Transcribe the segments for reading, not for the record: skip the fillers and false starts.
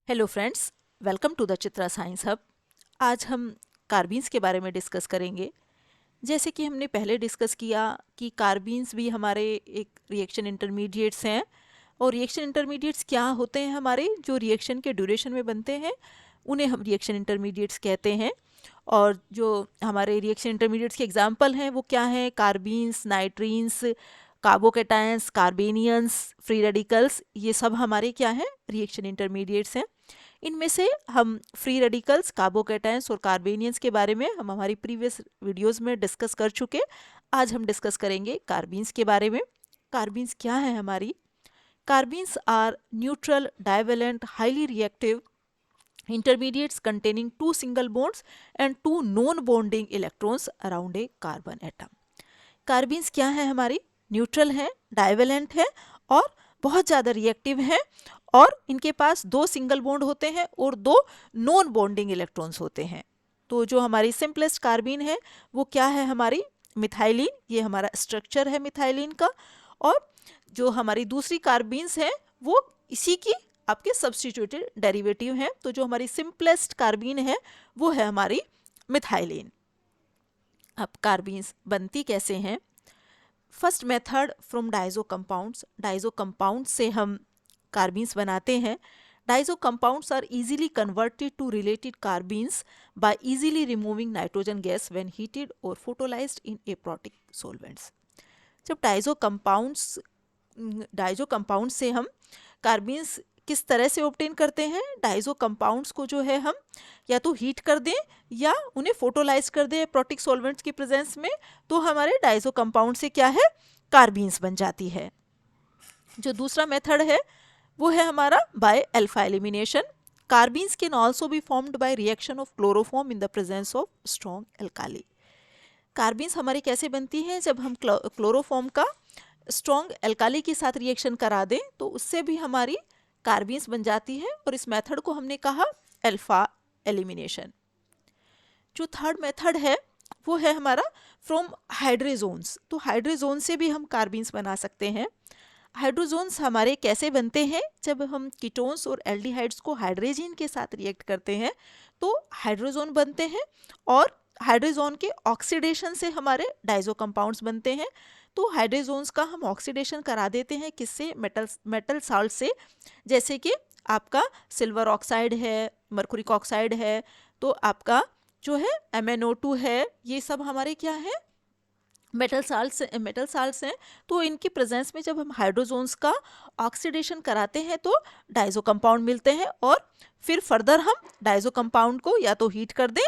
Hello friends, welcome to the Chitra science hub. आज हम कार्बीन्स के बारे में डिस्कस करेंगे। जैसे कि हमने पहले डिस्कस किया कि कार्बीन्स भी हमारे एक रिएक्शन इंटरमीडिएट्स हैं। और रिएक्शन इंटरमीडिएट्स क्या होते हैं? हमारे जो रिएक्शन के ड्यूरेशन में बनते हैं उन्हें हम रिएक्शन इंटरमीडिएट्स कहते हैं। और जो हमारे रिएक्शन इंटरमीडिएट्स के एग्जाम्पल हैं वो क्या हैं? कार्बीन्स, नाइट्रीन्स, कार्बोकेटायंस, कार्बेनियंस, फ्री रेडिकल्स, ये सब हमारे क्या हैं? रिएक्शन इंटरमीडिएट्स हैं। इनमें से हम फ्री रेडिकल्स, कार्बोकेटायंस और कार्बेनियंस के बारे में हम हमारी प्रीवियस वीडियोस में डिस्कस कर चुके। आज हम डिस्कस करेंगे कार्बीन्स के बारे में। कार्बीन्स क्या है हमारी? Carbenes are neutral, divalent, highly reactive intermediates containing two single bonds and two non-bonding electrons around a carbon atom। कार्बीन्स क्या है हमारी? न्यूट्रल है, डाइवेलेंट है और बहुत ज़्यादा रिएक्टिव है। और इनके पास दो सिंगल बॉन्ड होते हैं और दो नॉन बॉन्डिंग इलेक्ट्रॉन्स होते हैं। तो जो हमारी सिंपलेस्ट कार्बीन है वो क्या है हमारी? मिथाइलिन। ये हमारा स्ट्रक्चर है मिथाइलिन का। और जो हमारी दूसरी कार्बीन्स हैं वो इसी की आपके सब्स्टिट्यूटेड डेरिवेटिव हैं। तो जो हमारी सिंपलेस्ट कार्बीन है वो है हमारी मिथाइलिन। अब कार्बीन्स बनती कैसे हैं? First method from diazo compounds. Diazo compound से हम कार्बीन्स बनाते हैं। Diazo compounds are easily converted to related carbenes by easily removing nitrogen gas when heated और फोटोलाइज्ड इन एप्रोटिक सॉल्वेंट्स। जब डाइजो कंपाउंड से हम कार्बीन्स किस तरह से ऑब्टेन करते हैं? डाइजो कंपाउंड्स को जो है हम या तो हीट कर दें या उन्हें फोटोलाइज कर दें प्रोटिक सॉल्वेंट्स की प्रेजेंस में, तो हमारे डाइजो कंपाउंड से क्या है? कार्बीन्स बन जाती है। जो दूसरा मेथड है वो है हमारा by alpha elimination. Carbenes can also be formed by reaction of chloroform in the presence of strong alkali. Carbenes हमारी कैसे बनती हैं? जब हम क्लोरोफॉर्म का स्ट्रॉन्ग एल्काली के साथ रिएक्शन करा दें तो उससे भी हमारी कार्बीन्स बन जाती है। और इस मेथड को हमने कहा अल्फा एलिमिनेशन। जो थर्ड मेथड है वो है हमारा फ्रॉम हाइड्रोजोन्स। तो हाइड्रोजोन से भी हम कार्बीन्स बना सकते हैं। हाइड्रोजोन्स हमारे कैसे बनते हैं? जब हम कीटोन्स और एल्डिहाइड्स को हाइड्रोजन के साथ रिएक्ट करते हैं तो हाइड्रोजोन बनते हैं। और हाइड्रोजोन के ऑक्सीडेशन से हमारे डाइजो कंपाउंड्स बनते हैं। तो हाइड्रोजोन्स का हम ऑक्सीडेशन करा देते हैं किससे? मेटल साल्ट से। जैसे कि आपका सिल्वर ऑक्साइड है, मरकुरिक ऑक्साइड है, तो आपका जो है MnO2 है, ये सब हमारे क्या है? मेटल साल्ट्स हैं। तो इनकी प्रेजेंस में जब हम हाइड्रोजोन्स का ऑक्सीडेशन कराते हैं तो डाइजो कंपाउंड मिलते हैं। और फिर फर्दर हम डाइजो कंपाउंड को या तो हीट कर दें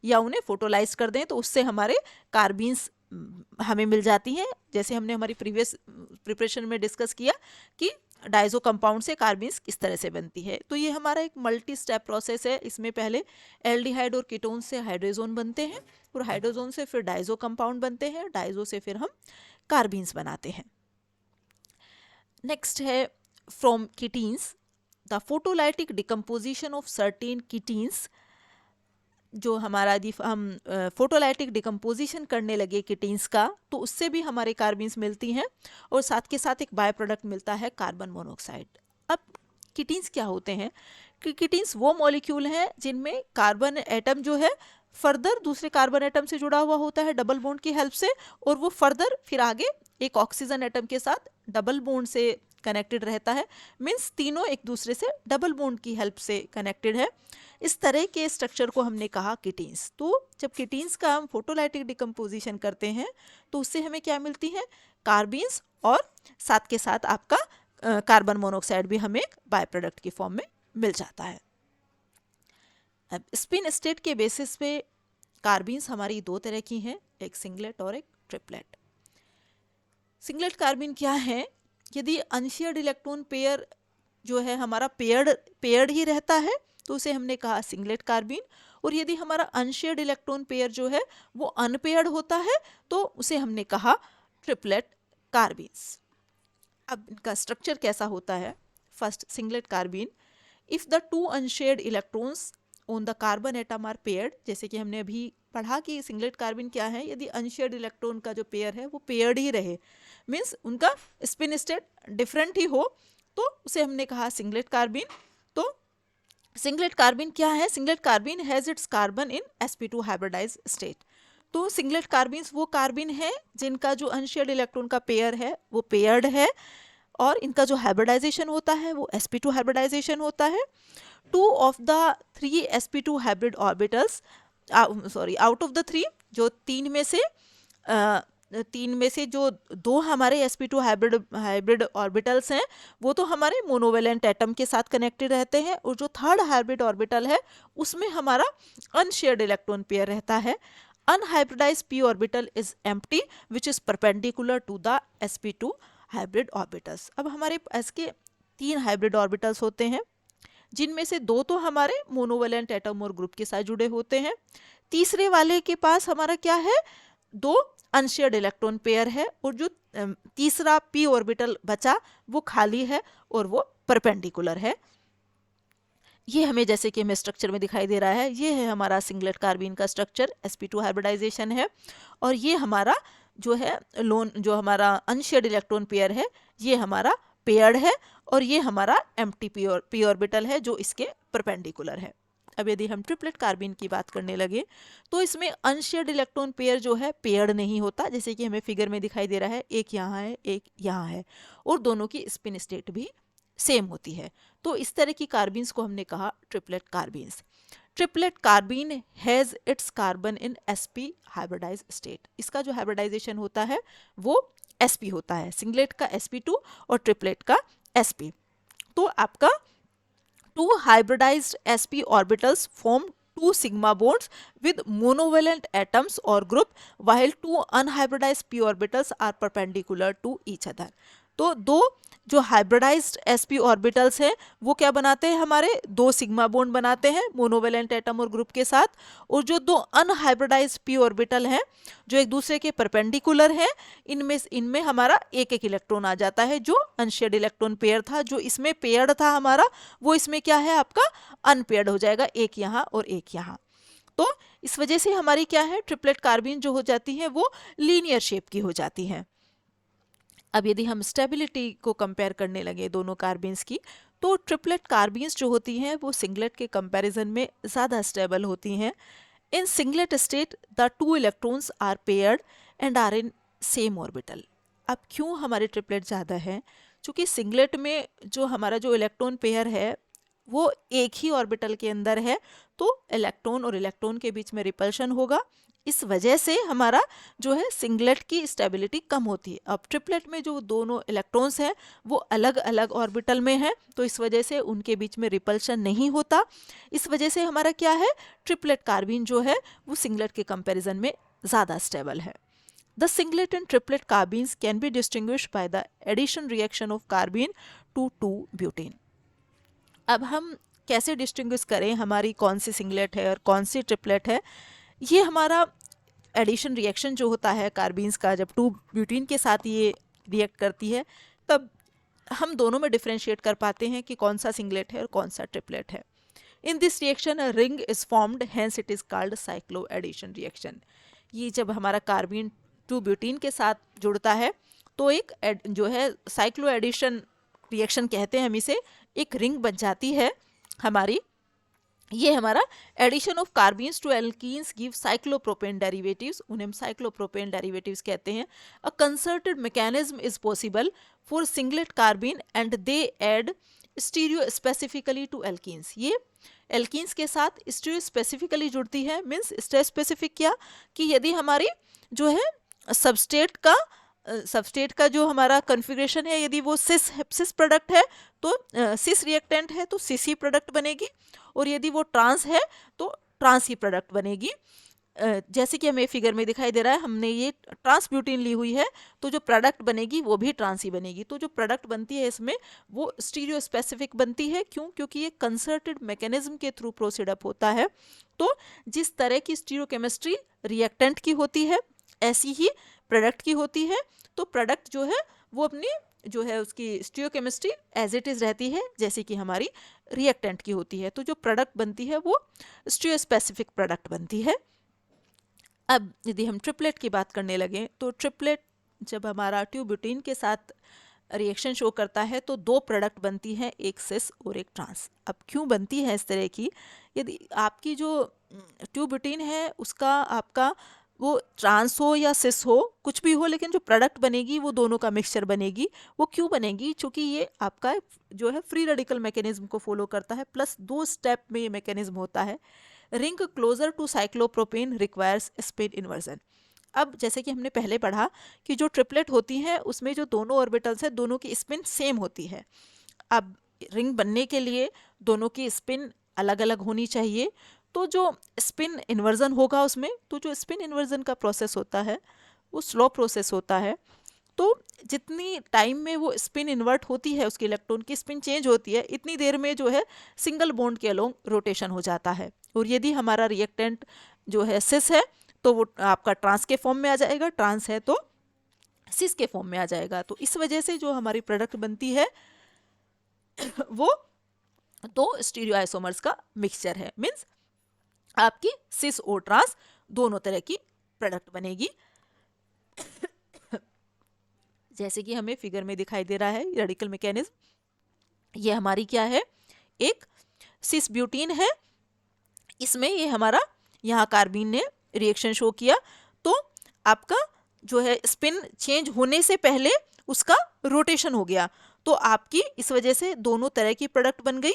या उन्हें फोटोलाइज कर दें तो उससे हमारे कार्बीन्स हमें मिल जाती हैं। जैसे हमने हमारी प्रीवियस प्रिपरेशन में डिस्कस किया कि डाइजो कंपाउंड से कार्बीन्स किस तरह से बनती है। तो ये हमारा एक मल्टी स्टेप प्रोसेस है। इसमें पहले एल्डिहाइड और कीटोन से हाइड्रोजोन बनते हैं और हाइड्रोजोन से फिर डाइजो कंपाउंड बनते हैं। डाइजो से फिर हम कार्बीन्स बनाते हैं। नेक्स्ट है from ketenes. The photolytic decomposition of certain ketenes. जो हमारा यदि हम फोटोलाइटिक डिकम्पोजिशन करने लगे कीटीन्स का तो उससे भी हमारे कार्बीन्स मिलती हैं। और साथ के साथ एक बाय प्रोडक्ट मिलता है कार्बन मोनोऑक्साइड। अब कीटीन्स क्या होते हैं? कि कीटीन्स वो मॉलिक्यूल हैं जिनमें कार्बन एटम जो है फर्दर दूसरे कार्बन एटम से जुड़ा हुआ होता है डबल बॉन्ड की हेल्प से। और वो फर्दर फिर आगे एक ऑक्सीजन एटम के साथ डबल बॉन्ड से कनेक्टेड रहता है। मीन्स तीनों एक दूसरे से डबल बॉन्ड की हेल्प से कनेक्टेड है। इस तरह के स्ट्रक्चर को हमने कहा कीटीन्स। तो जब कीटीन्स का हम फोटोलाइटिक डिकम्पोजिशन करते हैं तो उससे हमें क्या मिलती है? कार्बीन्स। और साथ के साथ आपका कार्बन मोनोऑक्साइड भी हमें एक बाय प्रोडक्ट की फॉर्म में मिल जाता है। अब स्पिन स्टेट के बेसिस पे कार्बीन्स हमारी दो तरह की हैं, एक सिंगलेट और एक ट्रिपलेट। सिंगलेट कार्बीन क्या है? यदि अनशेयर्ड इलेक्ट्रॉन पेयर जो है हमारा पेयर्ड ही रहता है तो उसे हमने कहा सिंगलेट कार्बीन। और यदि हमारा अनशेयर्ड इलेक्ट्रॉन पेयर जो है वो अनपेयर्ड होता है तो उसे हमने कहा ट्रिपलेट कार्बीन्स। अब इनका स्ट्रक्चर कैसा होता है? First singlet carbene. If the two unshared electrons on the carbon atom are paired. जैसे कि हमने अभी पढ़ा कि सिंगलेट कार्बन क्या है? यदि अनशेयर्ड इलेक्ट्रॉन का जो पेयर है वो पेयर्ड ही रहे, मीन्स उनका स्पिन स्टेट डिफरेंट ही हो, तो उसे हमने कहा सिंगलेट कार्बन। तो सिंगलेट कार्बिन क्या है? Singlet carbene has its carbon in sp2 hybridized state. तो सिंगलेट कार्बिन वो कार्बिन है जिनका जो अनशेयर्ड इलेक्ट्रॉन का पेयर है वो पेयर्ड है, और इनका जो हाइब्रिडाइजेशन होता है वो sp2 हाइब्रिडाइजेशन होता है। 2 of the 3 sp2 hybrid orbitals, out of the 3, जो तीन में से जो 2 हमारे sp2 हाइब्रिड ऑर्बिटल्स हैं वो तो हमारे मोनोवेलेंट एटम के साथ कनेक्टेड रहते हैं, और जो थर्ड हाइब्रिड ऑर्बिटल है उसमें हमारा अनशेयर्ड इलेक्ट्रॉन पेयर रहता है। Unhybridized p orbital is empty which is perpendicular to the sp2 hybrid orbitals. अब हमारे पास के 3 हाइब्रिड ऑर्बिटल्स होते हैं, जिनमें से 2 तो हमारे मोनोवेलेंट एटम और ग्रुप के साथ जुड़े होते हैं। तीसरे वाले के पास हमारा क्या है? 2 अनशेयर्ड इलेक्ट्रॉन पेयर है, और जो तीसरा p ऑर्बिटल बचा वो खाली है और वो परपेंडिकुलर है। ये हमें जैसे कि हमें स्ट्रक्चर में दिखाई दे रहा है, ये है हमारा सिंगलेट कार्बिन का स्ट्रक्चर, sp2 हाइब्रिडाइजेशन है, और ये हमारा जो है जो हमारा अनशेयर्ड इलेक्ट्रॉन पेयर है ये हमारा पेयर्ड है, और ये हमारा एम्प्टी p ऑर्बिटल है जो इसके परपेंडिकुलर है। अब यदि हम ट्रिपलेट कार्बिन की बात करने लगे तो इसमें अनशेयर्ड इलेक्ट्रॉन पेयर जो है पेयर्ड नहीं होता, जैसे कि हमें फिगर में दिखाई दे रहा है, एक यहाँ है एक यहाँ है, और दोनों की स्पिन स्टेट भी सेम होती है। तो इस तरह की कार्बिन्स को हमने कहा triplet carbenes. Triplet carbene has its carbon in sp hybridised state. इसका जो हाइब्रिडाइजेशन होता है वो sp होता है, सिंगलेट का sp2 और ट्रिपलेट का sp। तो आपका 2 hybridized sp orbitals form 2 sigma bonds with monovalent atoms or group, while 2 unhybridized p orbitals are perpendicular to each other। तो 2 जो हाइब्रिडाइज्ड sp ऑर्बिटल्स हैं वो क्या बनाते हैं? हमारे 2 सिग्मा बॉन्ड बनाते हैं मोनोवेलेंट एटम और ग्रुप के साथ, और जो 2 अनहाइब्रिडाइज्ड p ऑर्बिटल हैं जो एक दूसरे के परपेंडिकुलर हैं, इनमें हमारा एक एक इलेक्ट्रॉन आ जाता है। जो अनशेयर्ड इलेक्ट्रॉन पेयर था, जो इसमें पेयर्ड था हमारा, वो इसमें क्या है आपका अनपेयर्ड हो जाएगा, एक यहाँ और एक यहाँ। तो इस वजह से हमारी क्या है, ट्रिपलेट कार्बिन जो हो जाती है वो लीनियर शेप की हो जाती है। अब यदि हम स्टेबिलिटी को कंपेयर करने लगे दोनों कार्बिन्स की, तो ट्रिपलेट कार्बिन्स जो होती हैं वो सिंगलेट के कंपैरिजन में ज़्यादा स्टेबल होती हैं। In singlet state the 2 electrons are paired and are in same orbital. अब क्यों हमारे ट्रिपलेट ज़्यादा है? क्योंकि सिंगलेट में जो हमारा जो इलेक्ट्रॉन पेयर है वो एक ही ऑर्बिटल के अंदर है, तो इलेक्ट्रॉन और इलेक्ट्रॉन के बीच में रिपल्शन होगा। इस वजह से हमारा जो है सिंगलेट की स्टेबिलिटी कम होती है। अब ट्रिपलेट में जो दोनों इलेक्ट्रॉन्स हैं वो अलग अलग ऑर्बिटल में हैं, तो इस वजह से उनके बीच में रिपल्शन नहीं होता। इस वजह से हमारा क्या है, ट्रिपलेट कार्बिन जो है वो सिंगलेट के कंपैरिजन में ज़्यादा स्टेबल है। The singlet and triplet carbines can be distinguished by the addition reaction of carbene to 2-butene। अब हम कैसे डिस्टिंग्विश करें हमारी कौन सी सिंगलेट है और कौन सी ट्रिपलेट है? ये हमारा एडिशन रिएक्शन जो होता है कार्बिन्स का, जब 2 ब्यूटीन के साथ ये रिएक्ट करती है तब हम दोनों में डिफ्रेंशिएट कर पाते हैं कि कौन सा सिंगलेट है और कौन सा ट्रिपलेट है। In this reaction a ring is formed, hence it is called cyclo addition reaction. ये जब हमारा कार्बिन 2 ब्यूटीन के साथ जुड़ता है तो एक जो है साइक्लो एडिशन रिएक्शन कहते हैं हम इसे, एक रिंग बन जाती है हमारी। ये हमारा addition of carbenes to alkenes give cyclopropane derivatives, उन्हें हम साइक्लोप्रोपेन डेरिवेटिव्स कहते हैं। A concerted mechanism is possible for singlet carbene and they add stereospecifically to alkenes. ये एल्कीन्स के साथ स्टीरियो स्पेसिफिकली जुड़ती है। मीन्स स्टेट स्पेसिफिक क्या, कि यदि हमारी जो है सबस्टेट का जो हमारा कॉन्फ़िगरेशन है, यदि वो सिस प्रोडक्ट है तो सिस रिएक्टेंट है तो सिस ही प्रोडक्ट बनेगी, और यदि वो ट्रांस है तो ट्रांस ही प्रोडक्ट बनेगी। जैसे कि हमें फिगर में दिखाई दे रहा है, हमने ये ट्रांस ब्यूटीन ली हुई है, तो जो प्रोडक्ट बनेगी वो भी ट्रांस ही बनेगी। तो जो प्रोडक्ट बनती है इसमें वो स्टीरियो स्पेसिफिक बनती है। क्यों? क्योंकि ये कंसर्टेड मैकेनिज्म के थ्रू प्रोसीड अप होता है। तो जिस तरह की स्टीरियोकेमिस्ट्री रिएक्टेंट की होती है ऐसी ही प्रोडक्ट की होती है। तो प्रोडक्ट जो है वो अपनी जो है उसकी स्टीरियोकेमिस्ट्री एज इट इज़ रहती है जैसे कि हमारी रिएक्टेंट की होती है। तो जो प्रोडक्ट बनती है वो स्टीरियो स्पेसिफिक प्रोडक्ट बनती है। अब यदि हम ट्रिपलेट की बात करने लगे तो ट्रिपलेट जब हमारा 2 ब्यूटीन के साथ रिएक्शन शो करता है तो दो प्रोडक्ट बनती है, एक सिस और एक ट्रांस। अब क्यों बनती है इस तरह की, यदि आपकी जो ट्यूब्यूटेन है उसका आपका वो ट्रांस हो या सिस हो कुछ भी हो, लेकिन जो प्रोडक्ट बनेगी वो दोनों का मिक्सचर बनेगी। वो क्यों बनेगी, क्योंकि ये आपका जो है फ्री रेडिकल मैकेनिज्म को फॉलो करता है, प्लस 2 स्टेप में ये मैकेनिज्म होता है। Ring closure to cyclopropane requires spin inversion. अब जैसे कि हमने पहले पढ़ा कि जो ट्रिपलेट होती है उसमें जो दोनों ऑर्बिटल्स है दोनों की स्पिन सेम होती है। अब रिंग बनने के लिए दोनों की स्पिन अलग अलग होनी चाहिए, तो जो स्पिन इन्वर्जन होगा उसमें, तो जो स्पिन इन्वर्जन का प्रोसेस होता है वो स्लो प्रोसेस होता है। तो जितनी टाइम में वो स्पिन इन्वर्ट होती है, उसकी इलेक्ट्रॉन की स्पिन चेंज होती है, इतनी देर में जो है सिंगल बॉन्ड के अलोंग रोटेशन हो जाता है। और यदि हमारा रिएक्टेंट जो है सिस है तो वो आपका ट्रांस के फॉर्म में आ जाएगा, ट्रांस है तो सिस के फॉर्म में आ जाएगा। तो इस वजह से जो हमारी प्रोडक्ट बनती है वो दो स्टीरियो आइसोमर्स का मिक्सचर है, मीन्स आपकी सिस और ट्रांस दोनों तरह की प्रोडक्ट बनेगी। जैसे कि हमें फिगर में दिखाई दे रहा है रेडिकल मैकेनिज्म, ये हमारी क्या है, एक सिस ब्यूटीन है, इसमें ये हमारा यहाँ कार्बीन ने रिएक्शन शो किया, तो आपका जो है स्पिन चेंज होने से पहले उसका रोटेशन हो गया, तो आपकी इस वजह से दोनों तरह की प्रोडक्ट बन गई।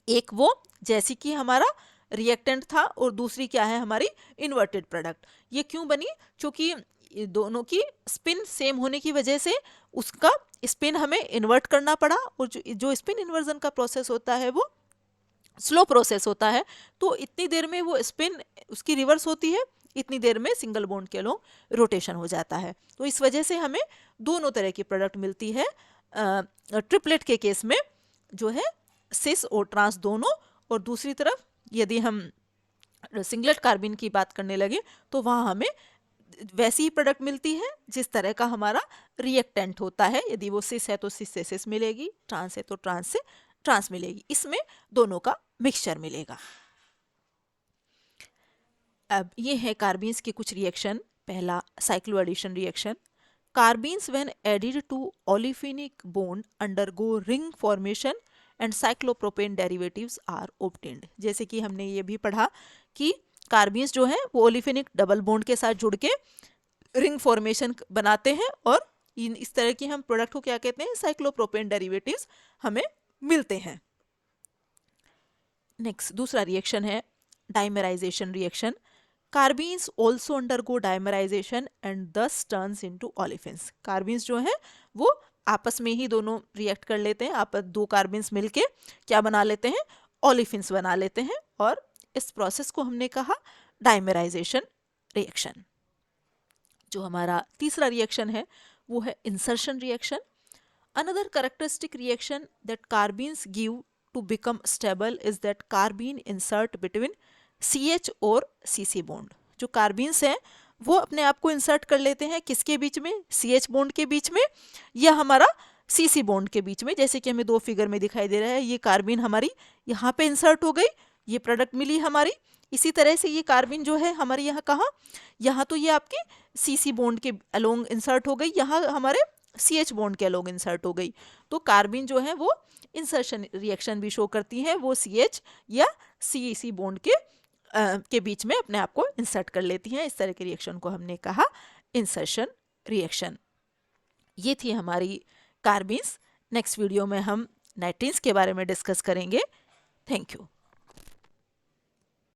एक वो जैसी कि हमारा रिएक्टेंट था और दूसरी क्या है हमारी इन्वर्टेड प्रोडक्ट। ये क्यों बनी, क्योंकि दोनों की स्पिन सेम होने की वजह से उसका स्पिन हमें इन्वर्ट करना पड़ा, और जो स्पिन इन्वर्जन का प्रोसेस होता है वो स्लो प्रोसेस होता है, तो इतनी देर में वो स्पिन उसकी रिवर्स होती है, इतनी देर में सिंगल बॉन्ड के अलोंग रोटेशन हो जाता है। तो इस वजह से हमें दोनों तरह की प्रोडक्ट मिलती है ट्रिपलेट के केस में, जो है सिस और ट्रांस दोनों, और दूसरी तरफ यदि हम सिंगलेट कार्बिन की बात करने लगे तो वहाँ हमें वैसी ही प्रोडक्ट मिलती है जिस तरह का हमारा रिएक्टेंट होता है। यदि वो सिस है तो सिस से सिस मिलेगी, ट्रांस है तो ट्रांस से ट्रांस मिलेगी, इसमें दोनों का मिक्सचर मिलेगा। अब ये है कार्बीन्स के कुछ रिएक्शन। पहला cyclo addition reaction. Carbenes when added to olefinic bond undergo ring formation and cyclopropane derivatives are obtained. जैसे कि हमने ये भी पढ़ा कि कार्बीन्स जो है वो ओलिफिनिक डबल बॉन्ड के साथ जुड़ के रिंग फॉर्मेशन बनाते हैं, और इस तरह की हम प्रोडक्ट को क्या कहते हैं, साइक्लोप्रोपेन डेरिवेटिव्स हमें मिलते हैं। नेक्स्ट दूसरा रिएक्शन है dimerization reaction. Carbenes also undergo dimerization and this turns into olefins. Carbenes जो है वो आपस में ही दोनों रिएक्ट कर लेते हैं, आपस दो कार्बीन्स मिलके क्या बना लेते हैं, ओलिफिन्स बना लेते हैं, और इस प्रोसेस को हमने कहा डाइमराइजेशन रिएक्शन। जो हमारा तीसरा रिएक्शन है वो है insertion reaction. Another characteristic reaction that carbenes give to become stable is that carbene insert between CH और CC बॉन्ड। जो कार्बीन्स हैं वो अपने आप को इंसर्ट कर लेते हैं किसके बीच में, CH बॉन्ड के बीच में या हमारा CC बॉन्ड के बीच में। जैसे कि हमें दो फिगर में दिखाई दे रहा है, ये कार्बीन हमारी यहाँ पे इंसर्ट हो गई, ये प्रोडक्ट मिली हमारी। इसी तरह से ये कार्बीन जो है हमारे यहाँ कहाँ, यहाँ तो ये आपकी CC बॉन्ड के अलोंग इंसर्ट हो गई, यहाँ हमारे CH बॉन्ड के अलोंग इंसर्ट हो गई। तो कार्बीन जो है वो इंसर्शन रिएक्शन भी शो करती है, वो CH या CC बॉन्ड के बीच में अपने आप को इंसर्ट कर लेती हैं। इस तरह के रिएक्शन को हमने कहा इंसर्शन रिएक्शन। ये थी हमारी कार्बीन्स। नेक्स्ट वीडियो में हम नाइट्रीन्स के बारे में डिस्कस करेंगे। Thank you.